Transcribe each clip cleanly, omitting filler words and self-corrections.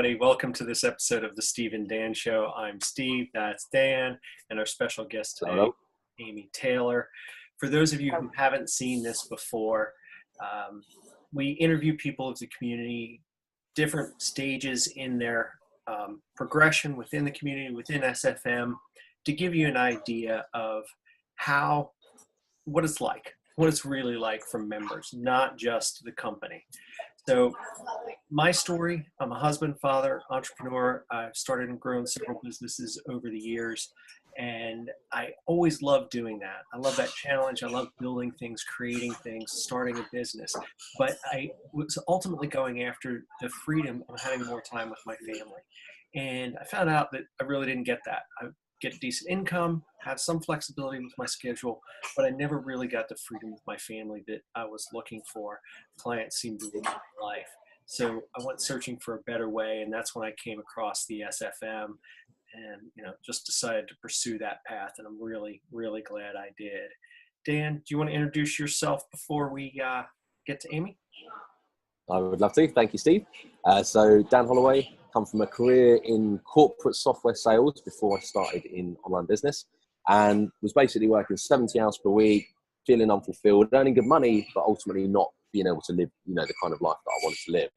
everybody. Welcome to this episode of the Steve and Dan Show. I'm Steve, that's Dan, and our special guest today, Hello. Amy Taylor. For those of you who haven't seen this before, we interview people of the community, different stages in their progression within the community, within SFM, to give you an idea of what it's like, what it's really like from members, not just the company. So my story, I'm a husband, father, entrepreneur. I've started and grown several businesses over the years, and I always love doing that. I love that challenge. I love building things, creating things, starting a business. But I was ultimately going after the freedom of having more time with my family. And I found out that I really didn't get that. I get a decent income, have some flexibility with my schedule, but I never really got the freedom with my family that I was looking for. Clients seemed to ruin my life. So I went searching for a better way, and that's when I came across the SFM and, just decided to pursue that path, and I'm really, really glad I did. Dan, do you want to introduce yourself before we get to Amy? I would love to. Thank you, Steve. So Dan Holloway, come from a career in corporate software sales before I started in online business, and was basically working 70 hours per week, feeling unfulfilled, earning good money, but ultimately not being able to live, the kind of life that I wanted to live.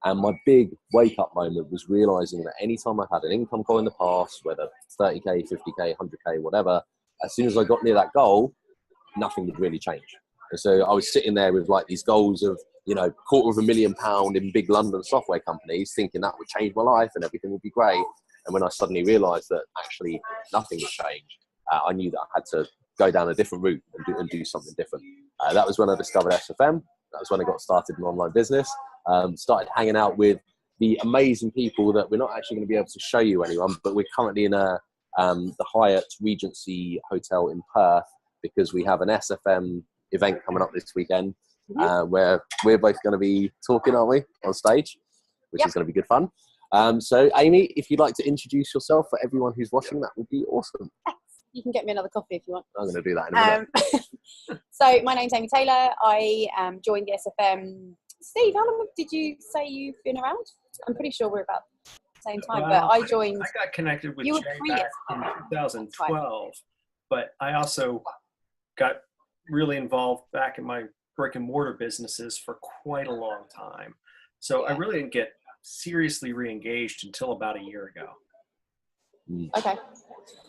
And my big wake-up moment was realizing that anytime I've had an income goal in the past, whether 30K, 50K, 100K, whatever, as soon as I got near that goal, nothing would really change. And so I was sitting there with like these goals of, £250,000 in big London software companies, thinking that would change my life and everything would be great. And when I suddenly realized that actually nothing would change, I knew that I had to go down a different route and do something different. That was when I discovered SFM. That was when I got started in online business. Started hanging out with the amazing people that we're not actually going to be able to show you anyone, but we're currently in the Hyatt Regency Hotel in Perth because we have an SFM event coming up this weekend where we're both going to be talking, aren't we, on stage, which is going to be good fun. So Amy, if you'd like to introduce yourself for everyone who's watching, that would be awesome. You can get me another coffee if you want. I'm going to do that in a minute. So my name's Amy Taylor. I joined the SFM. Steve, how long did you say you've been around? I'm pretty sure we're about the same time, but I joined. I got connected with Jay back in 2012, but I also got really involved back in my brick and mortar businesses for quite a long time. So I really didn't get seriously re-engaged until about a year ago. Okay.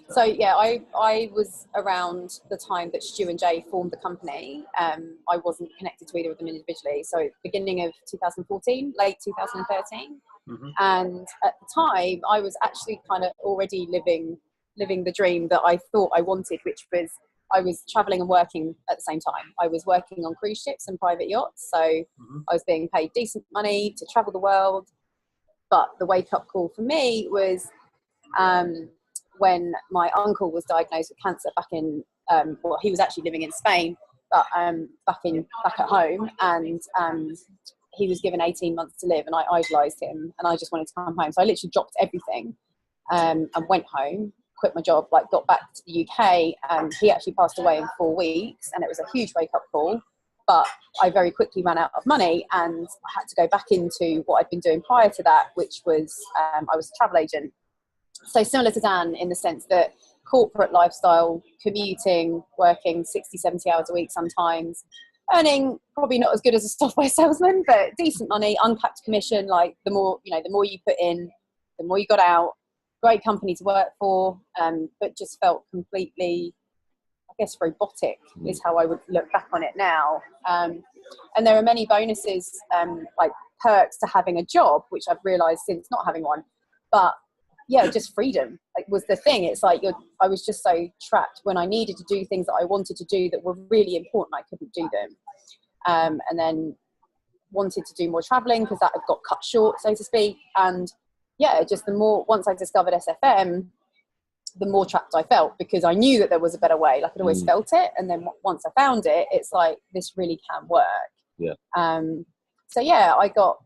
So yeah, I was around the time that Stu and Jay formed the company. I wasn't connected to either of them individually. So beginning of 2014, late 2013. And at the time I was actually kind of already living the dream that I thought I wanted, which was I was traveling and working at the same time. I was working on cruise ships and private yachts. So I was being paid decent money to travel the world. But the wake up call for me was when my uncle was diagnosed with cancer back in, he was actually living in Spain, but back at home, and he was given 18 months to live, and I idolised him, and I just wanted to come home. So I literally dropped everything and went home, quit my job, got back to the UK, and he actually passed away in 4 weeks, and it was a huge wake-up call. But I very quickly ran out of money, and I had to go back into what I'd been doing prior to that, which was I was a travel agent. So similar to Dan in the sense that corporate lifestyle, commuting, working 60, 70 hours a week sometimes, earning probably not as good as a software salesman, but decent money, uncapped commission. The more you put in, the more you got out. Great company to work for, but just felt completely, I guess, robotic is how I would look back on it now. And there are many bonuses, like perks to having a job, which I've realised since not having one. But yeah, just freedom was the thing. It's like I was just so trapped when I needed to do things that I wanted to do that were really important. I couldn't do them, and then wanted to do more traveling because that had got cut short, so to speak. And yeah, just once I discovered SFM, the more trapped I felt because I knew that there was a better way. I'd always felt it, and then once I found it, it's like this really can work. Yeah. So yeah, I got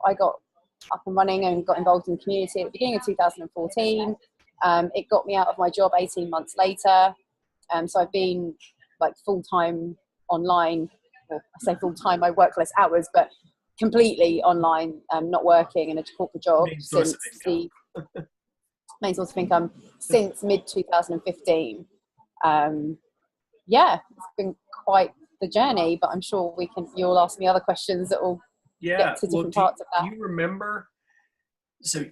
up and running and got involved in the community at the beginning of 2014. It got me out of my job 18 months later. So I've been full-time online. Well, I say full-time, I work less hours, but completely online, not working in a corporate job Main source since of income. the main source of income since mid 2015. Yeah, it's been quite the journey, but I'm sure you'll ask me other questions that will get to different parts of that. Do you remember, so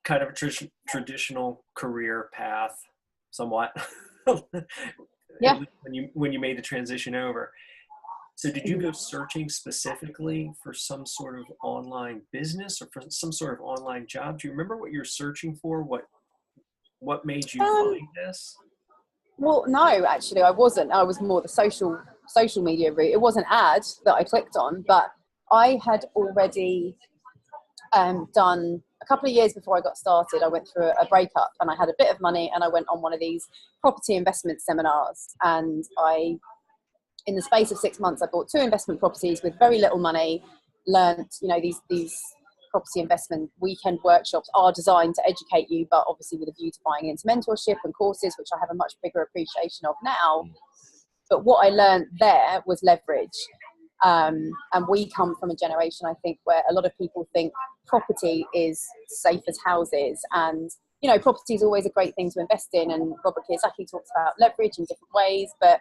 kind of a traditional career path, somewhat, Yeah. when you made the transition over. So did you go searching specifically for some sort of online business or for some sort of online job? Do you remember what you're searching for? What made you find this? Well, no, actually, I wasn't. I was more the social media route. It was an ad that I clicked on, but I had already done a couple of years before I got started. I went through a breakup and I had a bit of money, and I went on one of these property investment seminars, and in the space of 6 months, I bought 2 investment properties with very little money, learnt, these property investment weekend workshops are designed to educate you, but obviously with a view to buying into mentorship and courses, which I have a much bigger appreciation of now. But what I learned there was leverage. And we come from a generation, I think, where a lot of people think property is safe as houses. And, property is always a great thing to invest in. And Robert Kiyosaki talks about leverage in different ways. But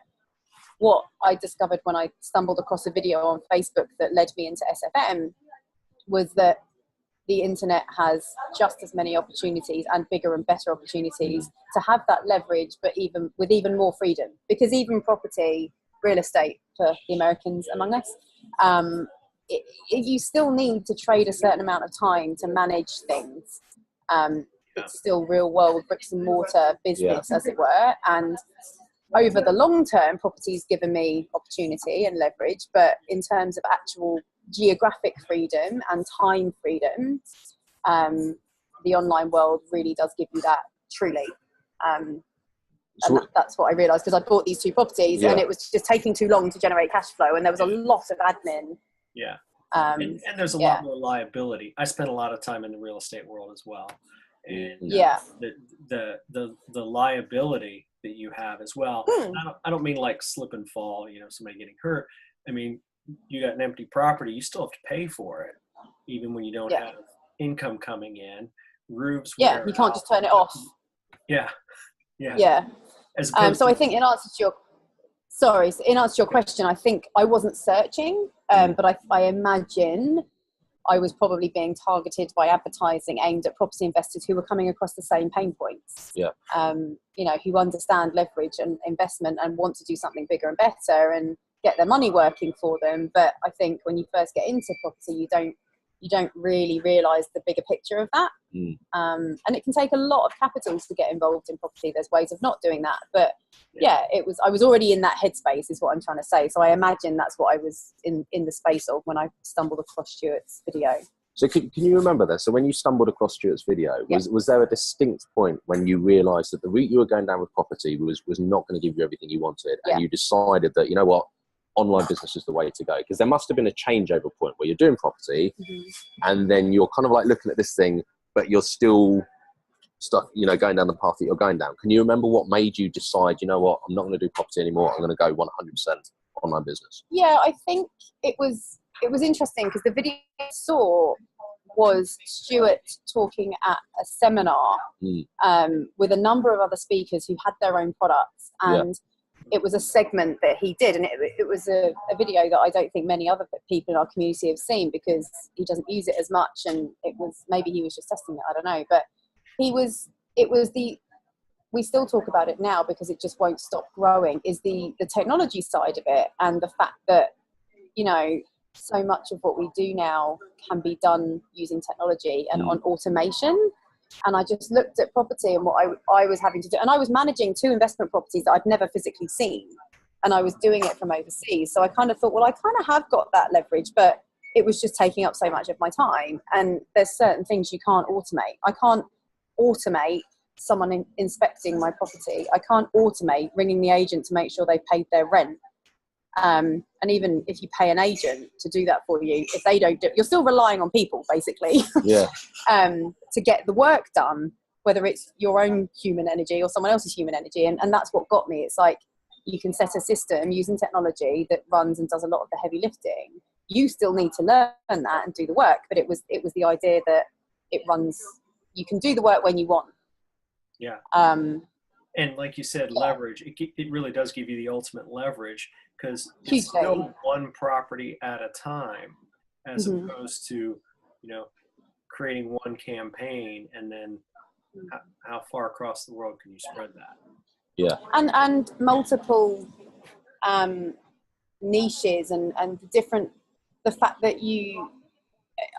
what I discovered when I stumbled across a video on Facebook that led me into SFM was that the internet has just as many opportunities and bigger and better opportunities to have that leverage, but with even more freedom. Because even property, real estate for the Americans among us, you still need to trade a certain amount of time to manage things. It's still real world bricks and mortar business, as it were. And over the long term, property's given me opportunity and leverage, but in terms of actual geographic freedom and time freedom, the online world really does give you that, truly. And that's what I realised, because I bought these 2 properties and it was just taking too long to generate cash flow, and there was a lot of admin. Yeah. And there's a lot more liability. I spent a lot of time in the real estate world as well. And the liability that you have as well. I don't mean like slip and fall, somebody getting hurt. I mean, you got an empty property, you still have to pay for it, even when you don't have income coming in. Roofs. Yeah, you can't just turn it off. Yeah. So I think in answer to your question, I think I wasn't searching, but I imagine I was probably being targeted by advertising aimed at property investors who were coming across the same pain points. Yeah. Who understand leverage and investment and want to do something bigger and better and get their money working for them. But I think when you first get into property, you don't really realise the bigger picture of that. And it can take a lot of capital to get involved in property. There's ways of not doing that. But I was already in that headspace, is what I'm trying to say. So I imagine that's what I was in the space of when I stumbled across Stuart's video. So can you remember this? So when you stumbled across Stuart's video, was there a distinct point when you realised that the route you were going down with property was not going to give you everything you wanted, and you decided that, you know what, online business is the way to go? Because there must have been a changeover point where you're doing property and then you're kind of like looking at this thing, but you're still stuck, going down the path that you're going down. Can you remember what made you decide, you know what, I'm not going to do property anymore, I'm going to go 100% online business? Yeah, I think it was interesting because the video I saw was Stuart talking at a seminar with a number of other speakers who had their own products, and it was a segment that he did, and it was a video that I don't think many other people in our community have seen, because he doesn't use it as much, and maybe he was just testing it, I don't know. But we still talk about it now because it just won't stop growing, is the technology side of it, and the fact that, so much of what we do now can be done using technology and on automation. And I just looked at property and what I was having to do. And I was managing 2 investment properties that I'd never physically seen. And I was doing it from overseas. So I kind of thought, well, I kind of have got that leverage, but it was just taking up so much of my time. And there's certain things you can't automate. I can't automate someone inspecting my property. I can't automate ringing the agent to make sure they've paid their rent. And even if you pay an agent to do that for you, if they don't do it, you're still relying on people, basically, to get the work done, whether it's your own human energy or someone else's human energy. And that's what got me. It's like you can set a system using technology that runs and does a lot of the heavy lifting, you still need to learn that and do the work. But it was the idea that you can do the work when you want. Yeah. And like you said, leverage, it really does give you the ultimate leverage, because it's hugely. still one property at a time, as opposed to, creating one campaign, and then how far across the world can you spread that? Yeah. And multiple niches and the fact that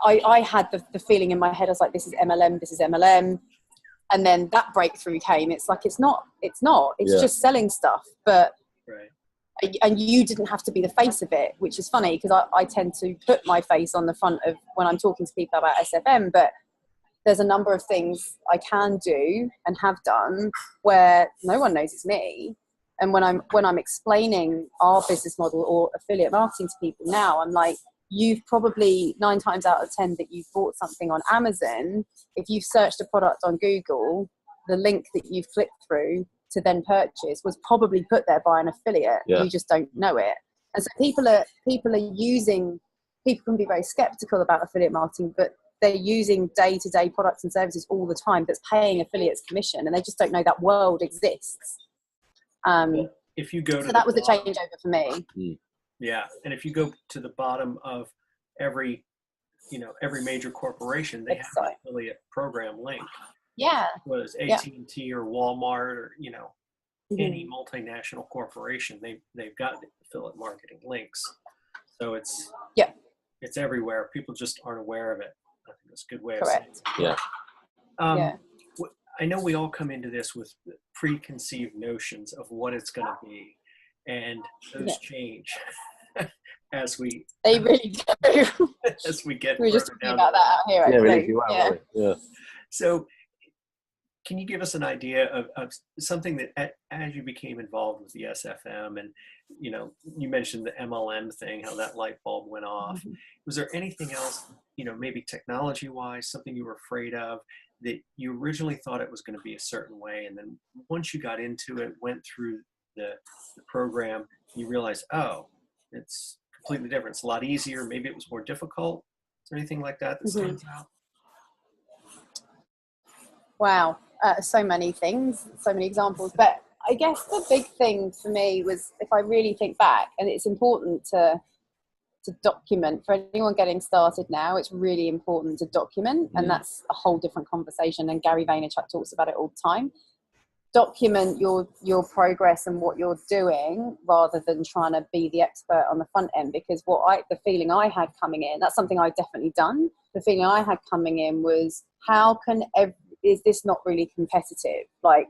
I had the feeling in my head, I was like, this is MLM. And then that breakthrough came. It's like, it's not, it's just selling stuff. But, right. And you didn't have to be the face of it, which is funny, because I tend to put my face on the front of when I'm talking to people about SFM, but there's a number of things I can do and have done where no one knows it's me. And when I'm explaining our business model or affiliate marketing to people now, I'm like, you've probably 9 times out of 10 that you've bought something on Amazon, if you've searched a product on Google, the link that you've clicked through to then purchase was probably put there by an affiliate. You just don't know it. And so people can be very skeptical about affiliate marketing, but they're using day-to-day products and services all the time that's paying affiliates commission, and they just don't know that world exists. If you go to that was a changeover for me. Yeah, and if you go to the bottom of every major corporation, they have an affiliate program link. Yeah. Whether it's AT&T or Walmart or any multinational corporation, they've got affiliate marketing links. So it's everywhere. People just aren't aware of it. I think that's a good way of saying it. Yeah. I know we all come into this with preconceived notions of what it's going to be, and those change as we. They really do. As we get. We were just talking about that out here. Yeah. So, can you give us an idea of something that, as you became involved with the SFM, and you mentioned the MLM thing, how that light bulb went off. Was there anything else, maybe technology-wise, something you were afraid of, that you originally thought it was going to be a certain way, and then once you got into it, went through the program, you realized, oh, it's completely different. It's a lot easier. Maybe it was more difficult. Is there anything like that stands out? Wow. So many things, so many examples. But I guess the big thing for me was, if I really think back, and it's important to document for anyone getting started now, it's really important to document, and that's a whole different conversation, and Gary Vaynerchuk talks about it all the time. Document your progress and what you're doing, rather than trying to be the expert on the front end, because the feeling I had coming in, that's something I've definitely done. The feeling I had coming in was, is this not really competitive? Like,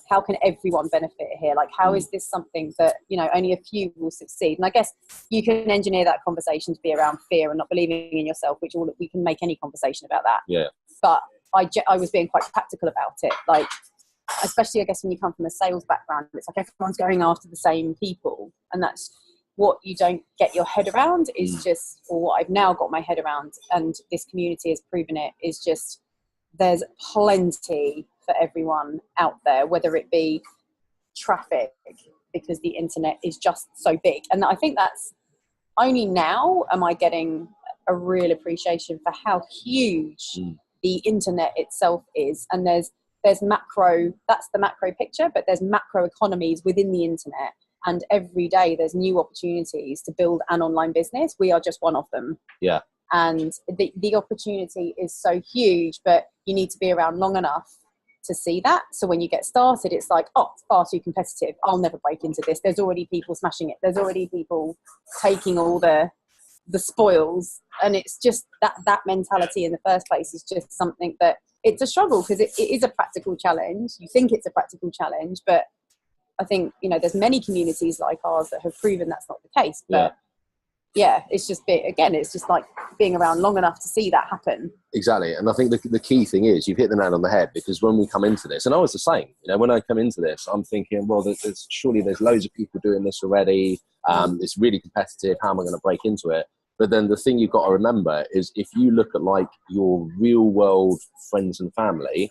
how can everyone benefit here? Like, how is this something that, only a few will succeed? And I guess you can engineer that conversation to be around fear and not believing in yourself, which we can make any conversation about that. Yeah. But I was being quite practical about it. Like, especially, I guess, when you come from a sales background, it's like everyone's going after the same people. And that's what you don't get your head around is just, or what I've now got my head around, and this community has proven it, is just, there's plenty for everyone out there, whether it be traffic, because the internet is just so big. And I think that's only now am I getting a real appreciation for how huge the internet itself is. And there's macro, that's the macro picture, but there's macro economies within the internet. And every day there's new opportunities to build an online business. We are just one of them. Yeah. And the opportunity is so huge, but you need to be around long enough to see that. So when you get started, it's like, oh, it's far too competitive. I'll never break into this. There's already people smashing it. There's already people taking all the spoils. And it's just that mentality in the first place is just something that it's a struggle, because it is a practical challenge. You think it's a practical challenge, but I think, there's many communities like ours that have proven that's not the case. But it's just it's just like being around long enough to see that happen. Exactly. And I think the key thing is, you've hit the nail on the head, because when we come into this, and I was the same, when I come into this, I'm thinking, well, surely there's loads of people doing this already. It's really competitive. How am I going to break into it? But then the thing you've got to remember is, if you look at like your real world friends and family,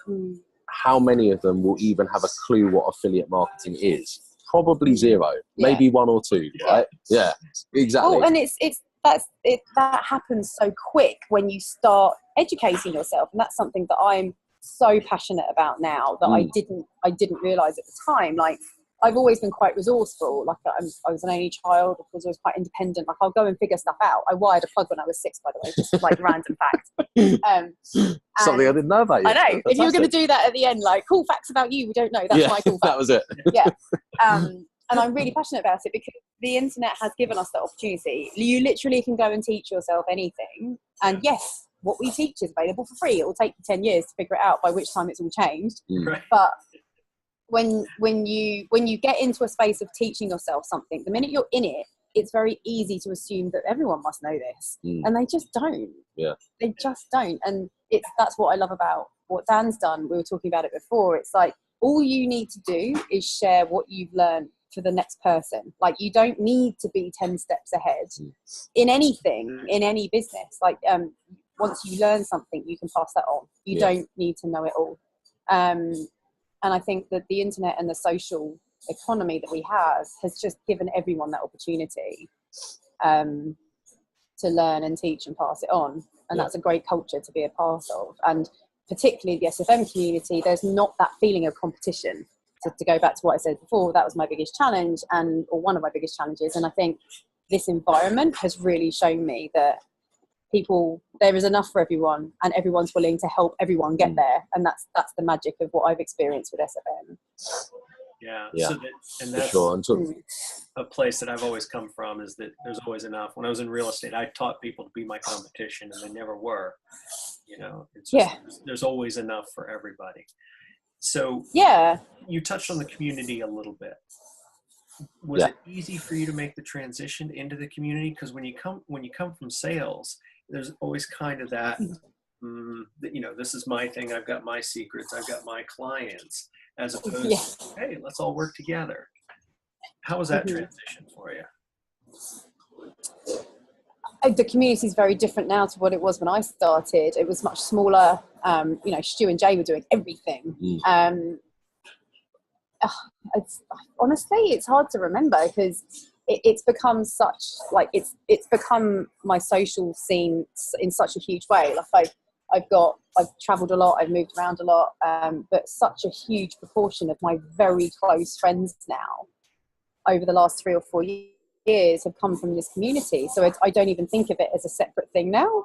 how many of them will even have a clue what affiliate marketing is? Probably zero, maybe one or two, right? Yeah, exactly. Oh, and it's that's it. That happens so quick when you start educating yourself, and that's something that I'm so passionate about now that I didn't realize at the time. Like, I've always been quite resourceful. Like, I was an only child. I was always quite independent. Like, I'll go and figure stuff out. I wired a plug when I was 6, by the way, just like random fact. Something I didn't know about you. I know. If you were going to do that at the end, like, cool facts about you, we don't know. That's my cool fact. That was it. Yeah. And I'm really passionate about it because the internet has given us the opportunity. You literally can go and teach yourself anything. And yes, what we teach is available for free. It will take you 10 years to figure it out, by which time it's all changed. Right. But when you get into a space of teaching yourself something, the minute you're in it, it's very easy to assume that everyone must know this. And they just don't. Yeah. They just don't. And that's what I love about what Dan's done. We were talking about it before. It's like, all you need to do is share what you've learned for the next person. Like, you don't need to be 10 steps ahead in anything, in any business. Like, once you learn something, you can pass that on. You don't need to know it all. And I think that the internet and the social economy that we have has just given everyone that opportunity to learn and teach and pass it on. And that's a great culture to be a part of. And particularly the SFM community, there's not that feeling of competition. To go back to what I said before, that was my biggest challenge, or one of my biggest challenges. And I think this environment has really shown me that there is enough for everyone, and everyone's willing to help everyone get there. And that's the magic of what I've experienced with SFM. Yeah. Yeah, And that's for sure. a place that I've always come from, is that there's always enough. When I was in real estate, I taught people to be my competition, and they never were. You know, it's just, there's always enough for everybody. So you touched on the community a little bit. Was it easy for you to make the transition into the community? Because when you come from sales, there's always kind of that, you know, this is my thing. I've got my secrets. I've got my clients, as opposed to, hey, let's all work together. How was that transition for you? The community is very different now to what it was when I started. It was much smaller. You know, Stu and Jay were doing everything. Honestly, it's hard to remember, because it's become such, like, it's become my social scene in such a huge way. Like, I've traveled a lot, I've moved around a lot, but such a huge proportion of my very close friends now over the last 3 or 4 years have come from this community. So I don't even think of it as a separate thing now.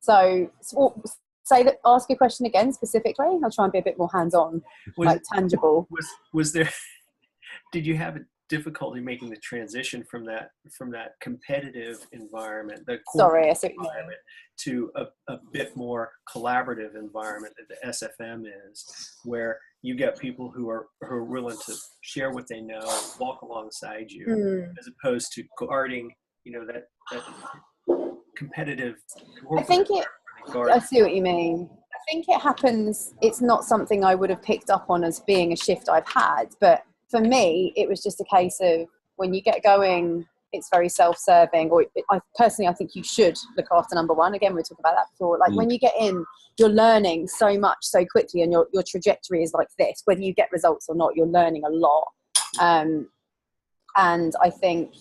So ask a question again specifically. I'll try and be a bit more hands-on, like tangible. Was there, did you have a difficulty making the transition from that competitive environment, the corporate environment, to a bit more collaborative environment that the SFM is, where you get people who are willing to share what they know, walk alongside you, as opposed to guarding, you know, that competitive. I see what you mean. I think it happens. It's not something I would have picked up on as being a shift I've had, but for me, it was just a case of, when you get going, it's very self-serving. Or I think you should look after number one. Again, we talked about that before. Like, when you get in, you're learning so much so quickly, and your trajectory is like this. Whether you get results or not, you're learning a lot. And I think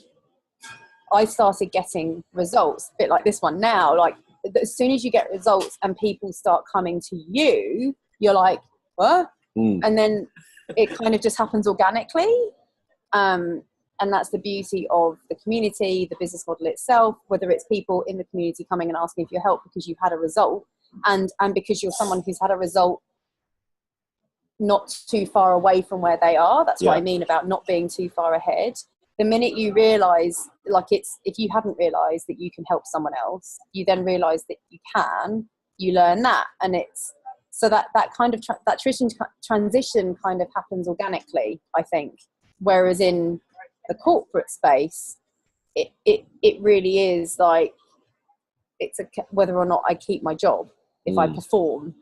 I started getting results, a bit like this one now. Like, as soon as you get results and people start coming to you, you're like, what? And then it kind of just happens organically. And that's the beauty of the community, the business model itself, whether it's people in the community coming and asking for your help because you've had a result, and because you're someone who's had a result not too far away from where they are. That's what I mean about not being too far ahead. The minute you realize, like, if you haven't realized that you can help someone else, you then realize that you can, you learn that. And it's, so that kind of, that transition kind of happens organically, I think. Whereas in the corporate space, it really is like, it's whether or not I keep my job, if I perform.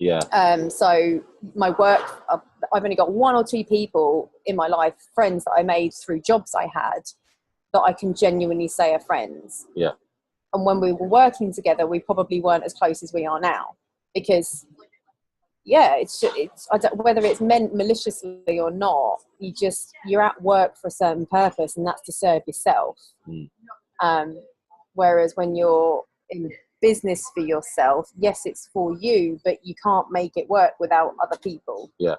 So my work, I've only got 1 or 2 people in my life, friends that I made through jobs I had, that I can genuinely say are friends. And when we were working together, we probably weren't as close as we are now, because it's I don't, whether it's meant maliciously or not, you're at work for a certain purpose, and that's to serve yourself. Whereas when you're in business for yourself, yes, it's for you, but you can't make it work without other people. Yeah.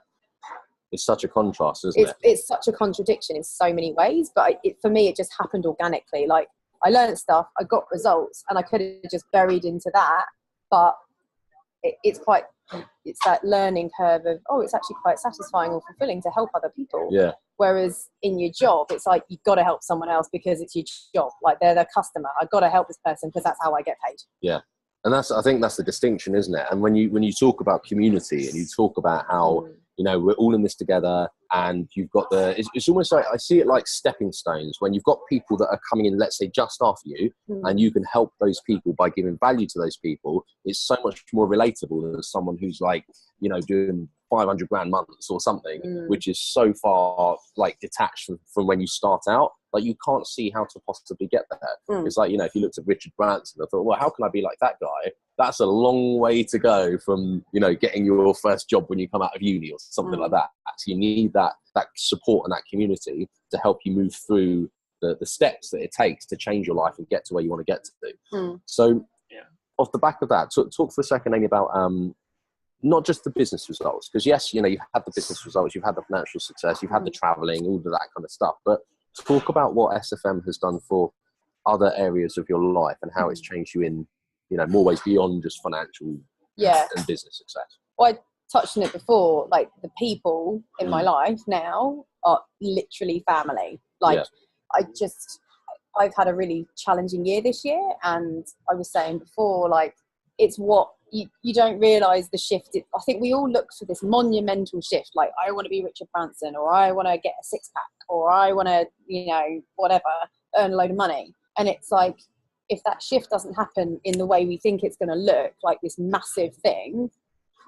It's such a contrast, isn't it? It's such a contradiction in so many ways, but for me, it just happened organically. Like, I learned stuff, I got results, and I could have just buried into that, but it's that learning curve of, oh, it's actually quite satisfying or fulfilling to help other people. Yeah. Whereas in your job, it's like, you've got to help someone else because it's your job. Like, they're the customer. I've got to help this person because that's how I get paid. Yeah. And I think that's the distinction, isn't it? And when you talk about community and you talk about how, we're all in this together, and you've got it's almost like, I see it like stepping stones. When you've got people that are coming in, let's say just after you, and you can help those people by giving value to those people, it's so much more relatable than someone who's like, doing 500 grand months or something, which is so far like detached from when you start out. Like, you can't see how to possibly get there. It's like, if you looked at Richard Branson, I thought, well, how can I be like that guy? That's a long way to go from, getting your first job when you come out of uni or something like that. So you need that support and that community to help you move through the steps that it takes to change your life and get to where you want to get to. So off the back of that, talk for a second, Amy, about not just the business results, because yes, you've had the business results, you've had the financial success, you've had the traveling, all of that kind of stuff, but talk about what SFM has done for other areas of your life and how it's changed you in, more ways beyond just financial and business success. Well, I touched on it before, like, the people in my life now are literally family. Like, I've had a really challenging year this year, and I was saying before, like, it's what you don't realise the shift. I think we all look for this monumental shift, like, I want to be Richard Branson, or I want to get a six-pack, or I want to, whatever, earn a load of money. And it's like, if that shift doesn't happen in the way we think it's going to look, like this massive thing,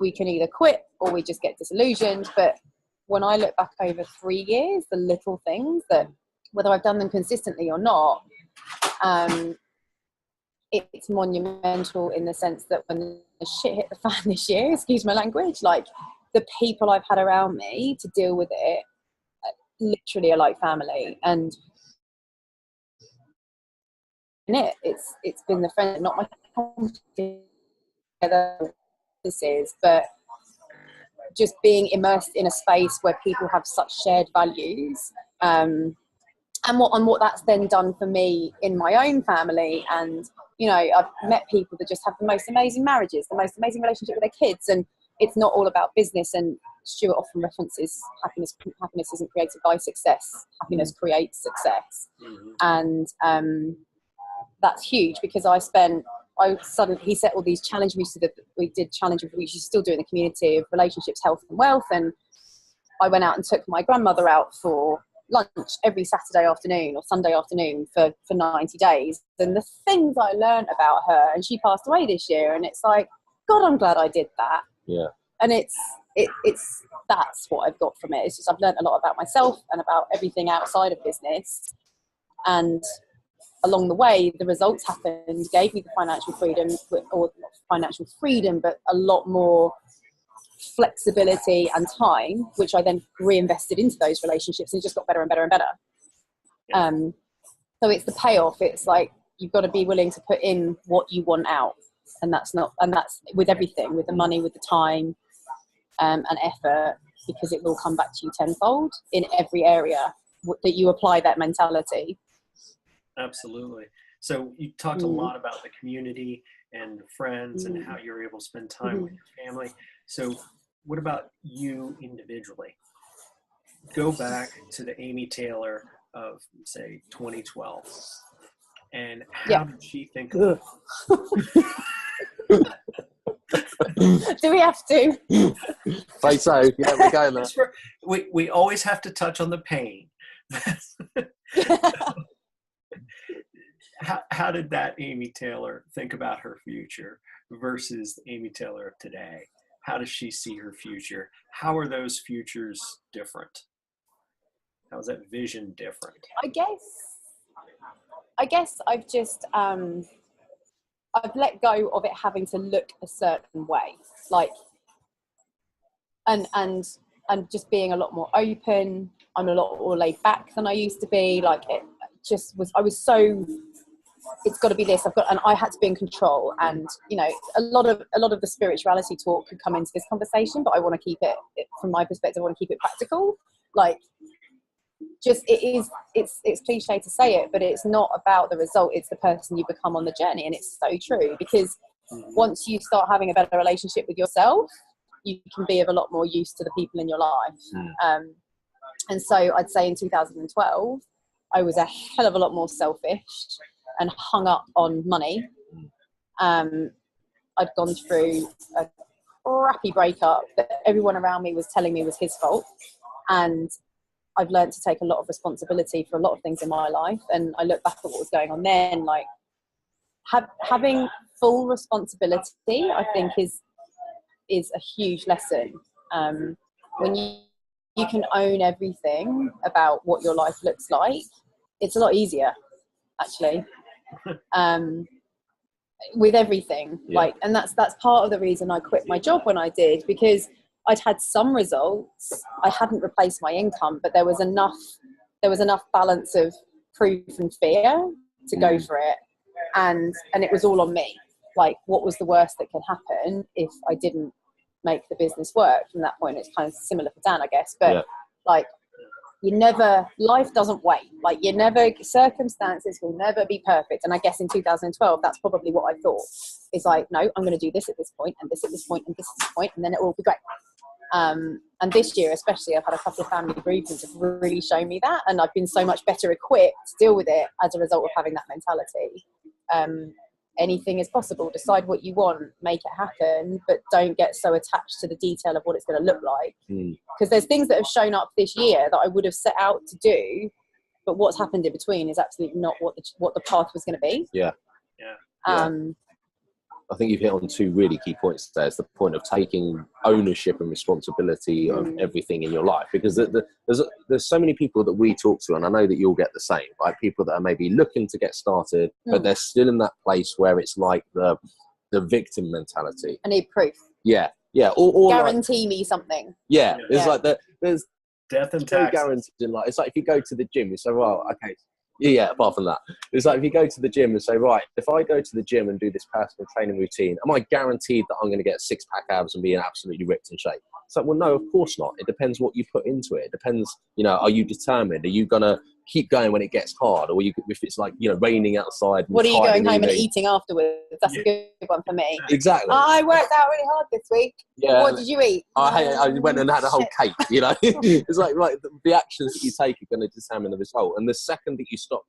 we can either quit or we just get disillusioned. But when I look back over 3 years, the little things that, whether I've done them consistently or not, it's monumental in the sense that when the shit hit the fan this year, excuse my language, like, the people I've had around me to deal with it literally are like family. And it's been the friend, not my together this is, but just being immersed in a space where people have such shared values, and what that's then done for me in my own family. And I've met people that just have the most amazing marriages, the most amazing relationship with their kids, and it's not all about business. And Stuart often references happiness isn't created by success, happiness creates success. And that's huge, because he set all these challenge meetings that we did, challenge which you still do in the community, of relationships, health and wealth. And I went out and took my grandmother out for lunch every Saturday afternoon or Sunday afternoon for 90 days. And the things I learned about her, and she passed away this year, and it's like, God, I'm glad I did that. Yeah. And it's that's what I've got from it. It's just, I've learned a lot about myself and about everything outside of business. And along the way, the results happened, gave me the financial freedom, or not financial freedom, but a lot more flexibility and time, which I then reinvested into those relationships, and it just got better and better and better. So it's the payoff. It's like, you've got to be willing to put in what you want out, and that's with everything, with the money, with the time, and effort, because it will come back to you tenfold in every area that you apply that mentality. Absolutely. So you talked a lot about the community and friends and how you're able to spend time with your family. So what about you individually? Go back to the Amy Taylor of, say, 2012. And how did she think of Do we have to? Say so. Yeah, we're going there. We always have to touch on the pain. How did that Amy Taylor think about her future versus the Amy Taylor of today? How does she see her future? How are those futures different? How is that vision different? I guess I've just I've let go of it having to look a certain way, like, and just being a lot more open. I'm a lot more laid back than I used to be. Like, it just was, I was so it's got to be this. And I had to be in control. And you know, a lot of the spirituality talk could come into this conversation, but I want to keep it, from my perspective, I want to keep it practical. Like, just it's cliche to say it, but it's not about the result. It's the person you become on the journey, and it's so true, because once you start having a better relationship with yourself, you can be of a lot more use to the people in your life. And so I'd say in 2012, I was a hell of a lot more selfish and hung up on money. I'd gone through a crappy breakup that everyone around me was telling me was his fault. And I've learned to take a lot of responsibility for a lot of things in my life. And I look back at what was going on then, like having full responsibility, I think is a huge lesson. When you can own everything about what your life looks like, it's a lot easier, actually. With everything, like, and that's part of the reason I quit my job when I did, because I'd had some results. I hadn't replaced my income, but there was enough balance of proof and fear to go for it, and it was all on me. Like, what was the worst that could happen if I didn't make the business work? From that point, it's kind of similar for Dan, I guess, but like, life doesn't wait. Like, circumstances will never be perfect. And I guess in 2012, that's probably what I thought. Is like, no, I'm going to do this at this point, and this at this point, and this at this point, and then it will be great. And this year, especially, I've had a couple of family bereavements have really shown me that, and I've been so much better equipped to deal with it as a result of having that mentality. Anything is possible. Decide what you want, make it happen, but don't get so attached to the detail of what it's going to look like. Because there's things that have shown up this year that I would have set out to do, but what's happened in between is absolutely not what the path was going to be. I think you've hit on two really key points there. It's the point of taking ownership and responsibility of everything in your life, because there's so many people that we talk to, and I know that you'll get the same, like people that are maybe looking to get started, but they're still in that place where it's like the victim mentality. I need proof. Or guarantee like, me something. It's like there's death and no guarantees in life. It's like if you go to the gym, you say, well, okay. Apart from that, it's like if you go to the gym and say, right, if I go to the gym and do this personal training routine, am I guaranteed that I'm going to get 6-pack abs and be in absolutely ripped in shape? It's like, well, no, of course not. It depends what you put into it. It depends, are you determined? Are you going to keep going when it gets hard? Or if it's like, raining outside? What are you going home and eating afterwards? That's a good one for me. Exactly. I worked out really hard this week. What did you eat? I went and had a whole cake, It's like the actions that you take are going to determine the result. And the second that you stop,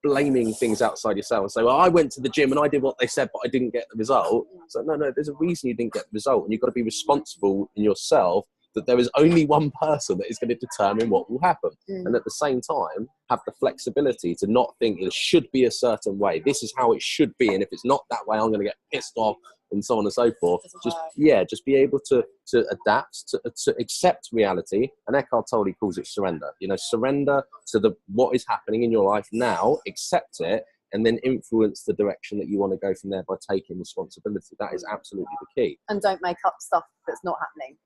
blaming things outside yourself and say, well, I went to the gym and I did what they said, but I didn't get the result. So no, there's a reason you didn't get the result. And you've got to be responsible in yourself that there is only one person that is going to determine what will happen. And at the same time, have the flexibility to not think it should be a certain way. This is how it should be. And if it's not that way, I'm going to get pissed off and so on and so forth. Just be able to adapt, to accept reality. And Eckhart Tolle calls it surrender. Surrender to what is happening in your life now, accept it, and then influence the direction that you want to go from there by taking responsibility. That is absolutely the key. And don't make up stuff that's not happening.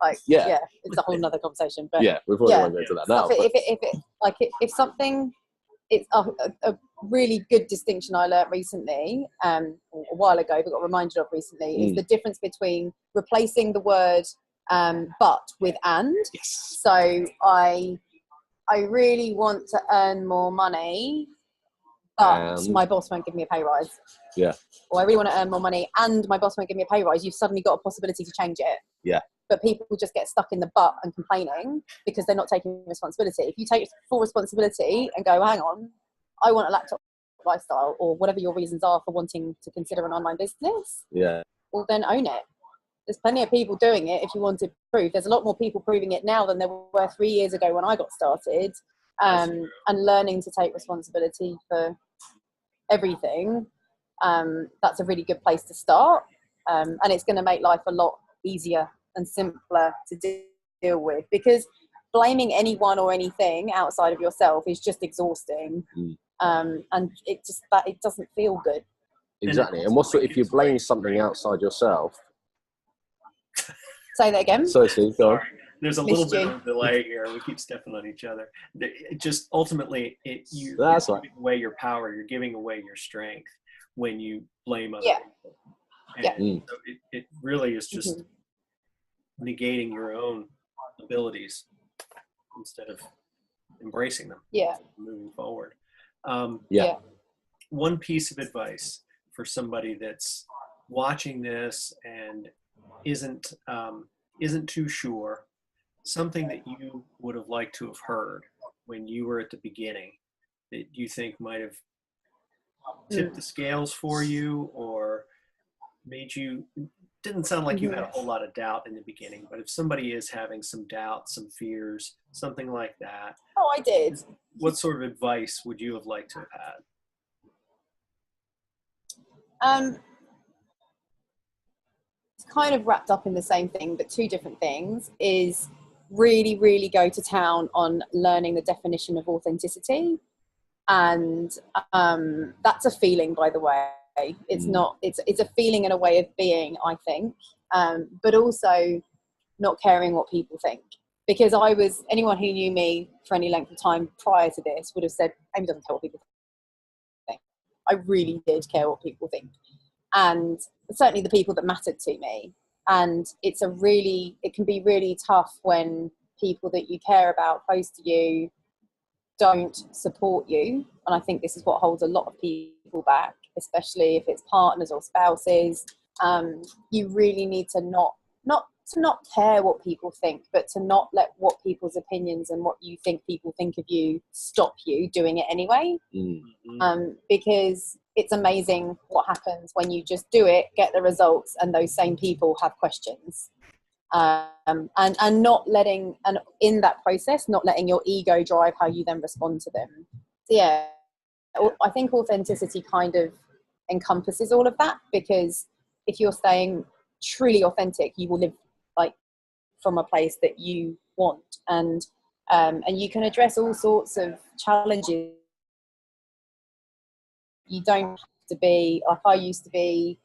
It's a whole nother conversation. But we've already won't go into that now. If something, it's a really good distinction I learned recently, a while ago, but got reminded of recently, is the difference between replacing the word but with and. Yes. So I really want to earn more money, but my boss won't give me a pay rise. Or I really want to earn more money and my boss won't give me a pay rise. You've suddenly got a possibility to change it. But people just get stuck in the but and complaining because they're not taking responsibility. If you take full responsibility and go, hang on, I want a laptop lifestyle, or whatever your reasons are for wanting to consider an online business, well, then own it. There's plenty of people doing it if you wanted proof. There's a lot more people proving it now than there were 3 years ago when I got started. And learning to take responsibility for everything, that's a really good place to start. And it's going to make life a lot easier and simpler to deal with, because blaming anyone or anything outside of yourself is just exhausting. And it doesn't feel good. Exactly. And if you blame something outside yourself? Say that again. Sorry, Steve, go on. There's a little bit of a delay here. We keep stepping on each other. It just ultimately, you're giving away your power. You're giving away your strength when you blame other people. And so it really is just negating your own abilities instead of embracing them. Moving forward. One piece of advice for somebody that's watching this and isn't too sure, something that you would have liked to have heard when you were at the beginning that you think might have tipped the scales for you or made you, didn't sound like you had a whole lot of doubt in the beginning, but if somebody is having some doubt, some fears, something like that. Oh, I did. What sort of advice would you have liked to have had? It's kind of wrapped up in the same thing, but two different things, is really, really go to town on learning the definition of authenticity. And that's a feeling, by the way. It's not, it's a feeling and a way of being, I think, but also not caring what people think. Because anyone who knew me for any length of time prior to this would have said, Amy doesn't care what people think. I really did care what people think. And certainly the people that mattered to me. And it can be really tough when people that you care about close to you don't support you. And I think this is what holds a lot of people back, especially if it's partners or spouses. You really need to not care what people think, but to not let what people's opinions and what you think people think of you stop you doing it anyway. Because it's amazing what happens when you just do it, get the results, and those same people have questions. And not letting, and in that process, not letting your ego drive how you then respond to them. So yeah, I think authenticity kind of encompasses all of that, because if you're staying truly authentic, you will live like from a place that you want, and you can address all sorts of challenges. You don't have to be like I used to be,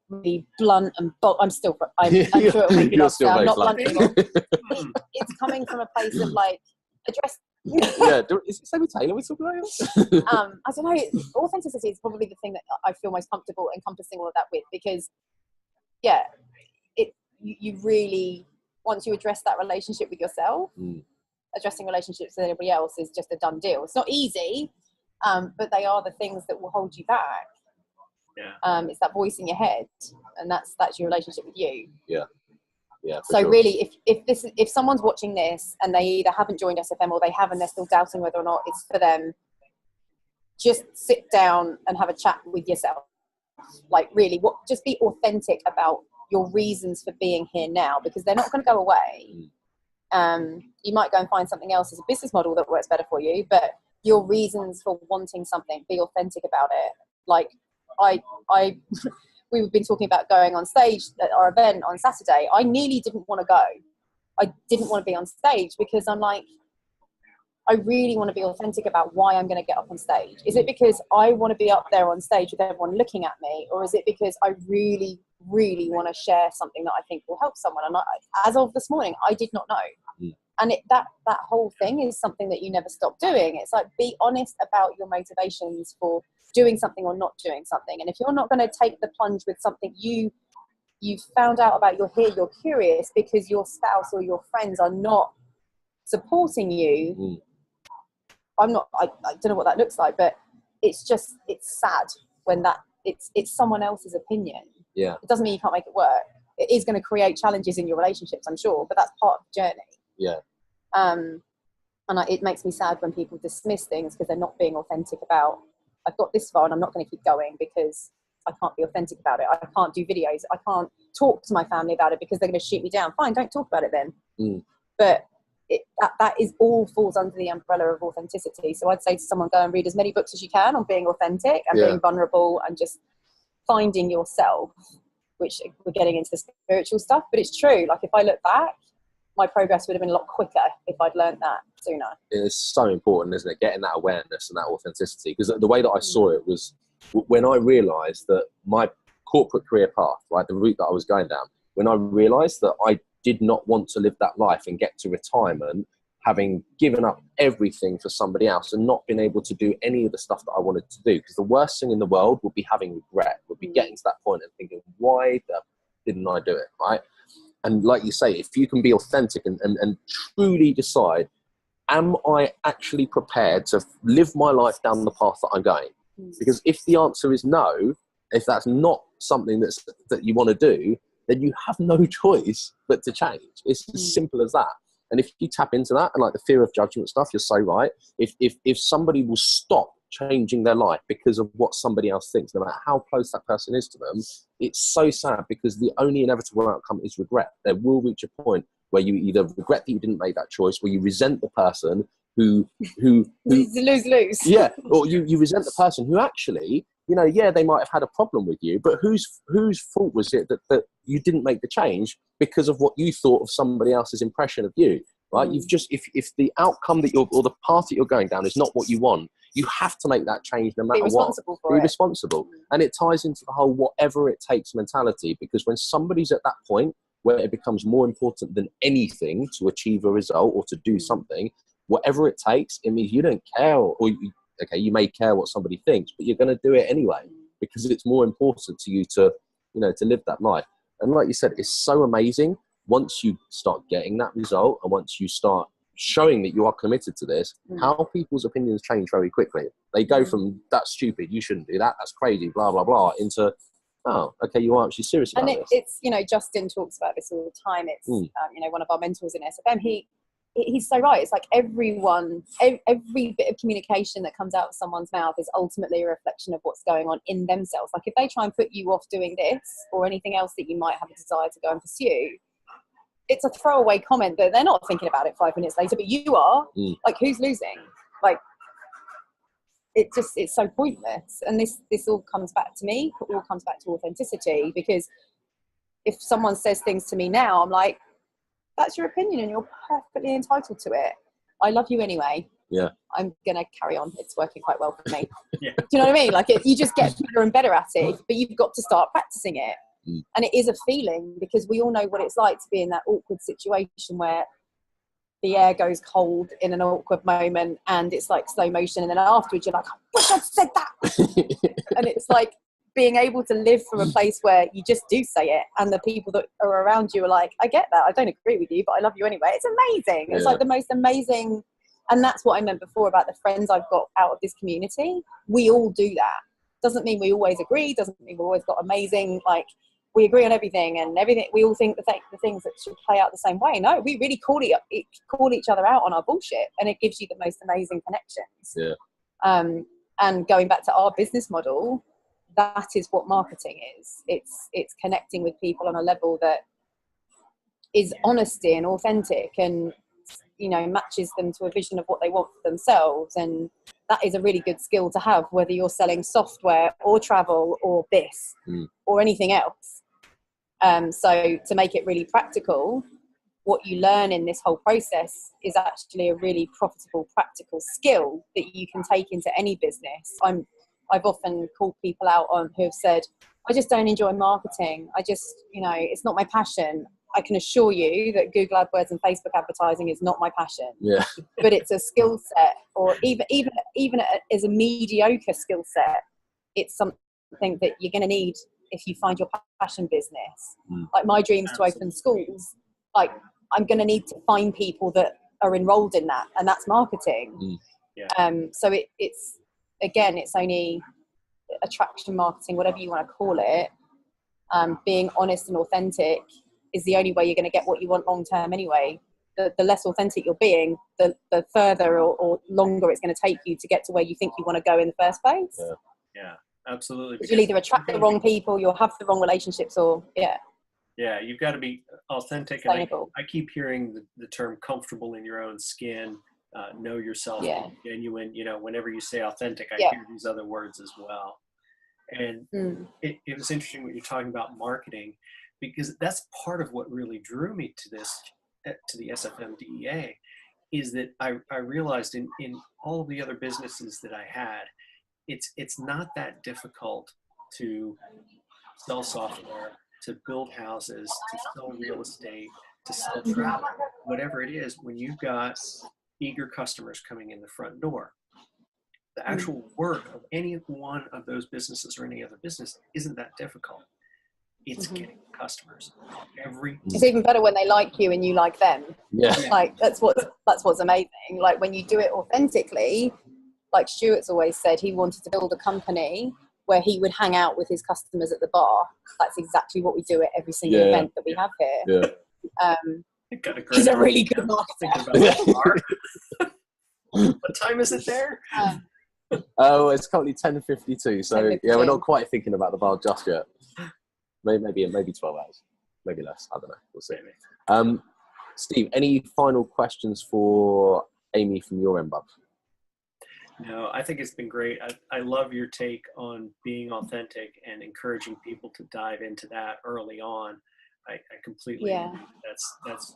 really blunt and bold. I'm sure it'll make you laugh. I'm not blunt anymore. It's coming from a place of like address. Is it Sammy Taylor we're talking about? I don't know. Authenticity is probably the thing that I feel most comfortable encompassing all of that with, because you really, once you address that relationship with yourself, addressing relationships with anybody else is just a done deal. It's not easy, but they are the things that will hold you back. It's that voice in your head, and that's your relationship with you. So sure. Really, if someone's watching this and they either haven't joined SFM or they have and they're still doubting whether or not it's for them, just sit down and have a chat with yourself. Like really, just be authentic about your reasons for being here now, because they're not going to go away. You might go and find something else as a business model that works better for you, but your reasons for wanting something, be authentic about it. Like we've been talking about going on stage at our event on Saturday. I nearly didn't want to go. I didn't want to be on stage because I'm like, I really want to be authentic about why I'm going to get up on stage. Is it because I want to be up there on stage with everyone looking at me? Or is it because I really, really want to share something that I think will help someone? And as of this morning, I did not know. And that whole thing is something that you never stop doing. It's like, be honest about your motivations for doing something or not doing something. And if you're not going to take the plunge with something you've found out about, you're here, you're curious because your spouse or your friends are not supporting you. I don't know what that looks like, but it's sad when it's someone else's opinion. It doesn't mean you can't make it work. It is going to create challenges in your relationships, I'm sure, but that's part of the journey. And it makes me sad when people dismiss things because they're not being authentic about, I've got this far and I'm not going to keep going because I can't be authentic about it. I can't do videos. I can't talk to my family about it because they're going to shoot me down. Fine, don't talk about it then. But that is all falls under the umbrella of authenticity. So I'd say to someone, go and read as many books as you can on being authentic and being vulnerable and just finding yourself, which we're getting into the spiritual stuff. But it's true. Like if I look back, my progress would have been a lot quicker if I'd learned that sooner. It's so important, isn't it? Getting that awareness and that authenticity. Because the way that I saw it was when I realised that my corporate career path, right, the route that I was going down, when I realised that did not want to live that life and get to retirement having given up everything for somebody else and not been able to do any of the stuff that I wanted to do. Because the worst thing in the world would be having regret, would be getting to that point and thinking, why didn't I do it, right? And like you say, if you can be authentic and truly decide, am I actually prepared to live my life down the path that I'm going? Because if the answer is no, if that's not something that you want to do, then you have no choice but to change. It's as simple as that. And if you tap into that and like the fear of judgment stuff, you're so right. If somebody will stop changing their life because of what somebody else thinks, no matter how close that person is to them, it's so sad, because the only inevitable outcome is regret. There will reach a point where you either regret that you didn't make that choice, or you resent the person who lose. Yeah, or you resent the person who actually, yeah, they might have had a problem with you, but whose fault was it that you didn't make the change because of what you thought of somebody else's impression of you, right? You've just, if the outcome that or the path that you're going down is not what you want, you have to make that change no matter what. Be responsible. And it ties into the whole whatever it takes mentality, because when somebody's at that point where it becomes more important than anything to achieve a result or to do something, whatever it takes, it means you don't care, okay, you may care what somebody thinks, but you're going to do it anyway, because it's more important to you to live that life. And like you said, it's so amazing once you start getting that result, and once you start showing that you are committed to this, how people's opinions change very quickly. They go from, that's stupid, you shouldn't do that, that's crazy, blah, blah, blah, into, oh, okay, you are actually serious about this. It's, Justin talks about this all the time. It's, one of our mentors in SFM, he's so right. It's like every bit of communication that comes out of someone's mouth is ultimately a reflection of what's going on in themselves. Like if they try and put you off doing this or anything else that you might have a desire to go and pursue, it's a throwaway comment that they're not thinking about it 5 minutes later, but you are. Like, who's losing? Like, it's so pointless. And this all comes back to me. It all comes back to authenticity, because if someone says things to me now, I'm like, that's your opinion and you're perfectly entitled to it. I love you anyway. Yeah. I'm going to carry on. It's working quite well for me. Yeah. Do you know what I mean? Like you just get better and better at it, but you've got to start practicing it. And it is a feeling, because we all know what it's like to be in that awkward situation where the air goes cold in an awkward moment and it's like slow motion. And then afterwards you're like, I wish I'd said that. And it's like being able to live from a place where you just do say it, and the people that are around you are like, I get that, I don't agree with you, but I love you anyway. It's amazing. It's like the most amazing. And that's what I meant before about the friends I've got out of this community. We all do that. Doesn't mean we always agree, doesn't mean we've always got amazing, like we agree on everything and everything. We all think the things that should play out the same way. No, we really call each other out on our bullshit, and it gives you the most amazing connections. Yeah. And going back to our business model, that is what marketing is. It's connecting with people on a level that is honesty and authentic, and matches them to a vision of what they want for themselves. And that is a really good skill to have, whether you're selling software or travel or this or anything else. So to make it really practical, what you learn in this whole process is actually a really profitable, practical skill that you can take into any business. I've often called people out on who have said, I just don't enjoy marketing. I just, it's not my passion. I can assure you that Google AdWords and Facebook advertising is not my passion. Yeah. But it's a skill set, or even as a mediocre skill set, it's something that you're going to need if you find your passion business. Like my dreams to open schools, like I'm going to need to find people that are enrolled in that, and that's marketing. So it's only attraction marketing, whatever you want to call it. Being honest and authentic is the only way you're going to get what you want long term anyway. The less authentic you're being, the further or longer it's going to take you to get to where you think you want to go in the first place. Yeah, absolutely. You'll either attract the wrong people, you'll have the wrong relationships, or Yeah, you've got to be authentic. And I keep hearing the term comfortable in your own skin, know yourself, genuine. Whenever you say authentic, I hear these other words as well. And it was interesting what you're talking about marketing, because that's part of what really drew me to the SFM DEA, is that I realized in all of the other businesses that I had, it's not that difficult to sell software, to build houses, to sell real estate, to sell travel, whatever it is, when you've got eager customers coming in the front door. The actual work of any one of those businesses or any other business isn't that difficult. It's getting customers every. It's even better when they like you and you like them. Yeah. Like that's what's amazing. Like when you do it authentically, like Stuart's always said, he wanted to build a company where he would hang out with his customers at the bar. That's exactly what we do at every single event that we have here. Yeah. He's a really good marketer. What time is it there? Oh, it's currently 10:52. So 10:52. yeah, we're not quite thinking about the bar just yet. Maybe 12 hours, maybe less. I don't know. We'll see. Steve, any final questions for Amy from your end, bub? No, I think it's been great. I love your take on being authentic and encouraging people to dive into that early on. I completely agree.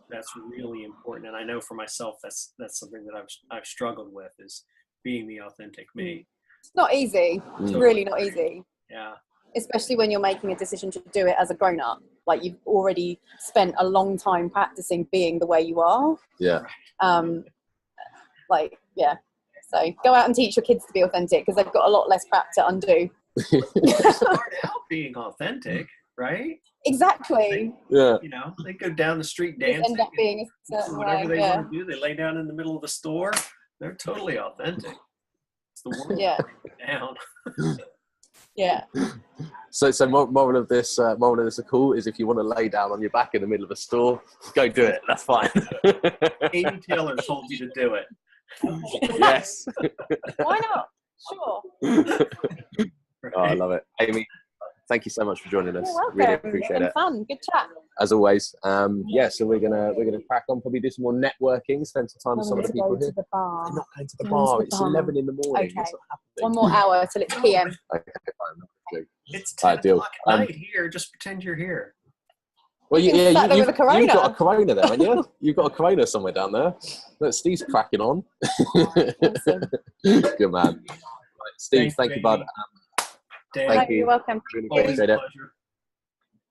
That's really important, and I know for myself that's something that I've struggled with, is being the authentic me. It's not easy. It's really not easy. Yeah. Especially when you're making a decision to do it as a grown-up. Like you've already spent a long time practicing being the way you are. Yeah. So go out and teach your kids to be authentic, because they've got a lot less crap to undo. Start out being authentic, right? Exactly. Yeah. You know, they go down the street Just dancing. end up being a certain Whatever way. they want to do, they lay down in the middle of the store. They're totally authentic. It's the world down. Yeah. So moral of this call is, if you want to lay down on your back in the middle of a store, go do it. That's fine. Amy Taylor told you to do it. Yes. Why not? Sure. Oh, I love it. Amy, thank you so much for joining us. You're welcome. Really appreciate it. Fun. Good chat. As always. So we're gonna crack on, probably do some more networking, spend some time with some of the people here. To the bar. They're not going to the bar. It's 11 in the morning. Okay. It's not happening. One more hour till it's PM. Okay, fine. It's 10 Ideal. o'clock at night here. Just pretend you're here. Well, You can sat there with a Corona. you've got a Corona there, haven't you? You've got a Corona somewhere down there. Look, Steve's cracking on. Awesome. Good man. Right, Steve, thank you, bud. Dan, Thank you. You're welcome. Really always appreciate a it. pleasure.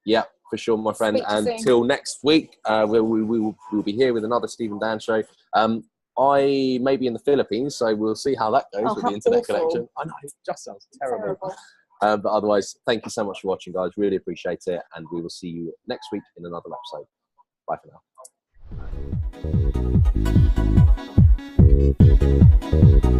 Yeah, for sure, my friend. Speak to you soon. Until next week, we'll be here with another Steve and Dan show. I may be in the Philippines, so we'll see how that goes with the how internet awful. connection. I know, it just sounds terrible. Terrible. But otherwise, thank you so much for watching, guys. Really appreciate it. And we will see you next week in another episode. Bye for now.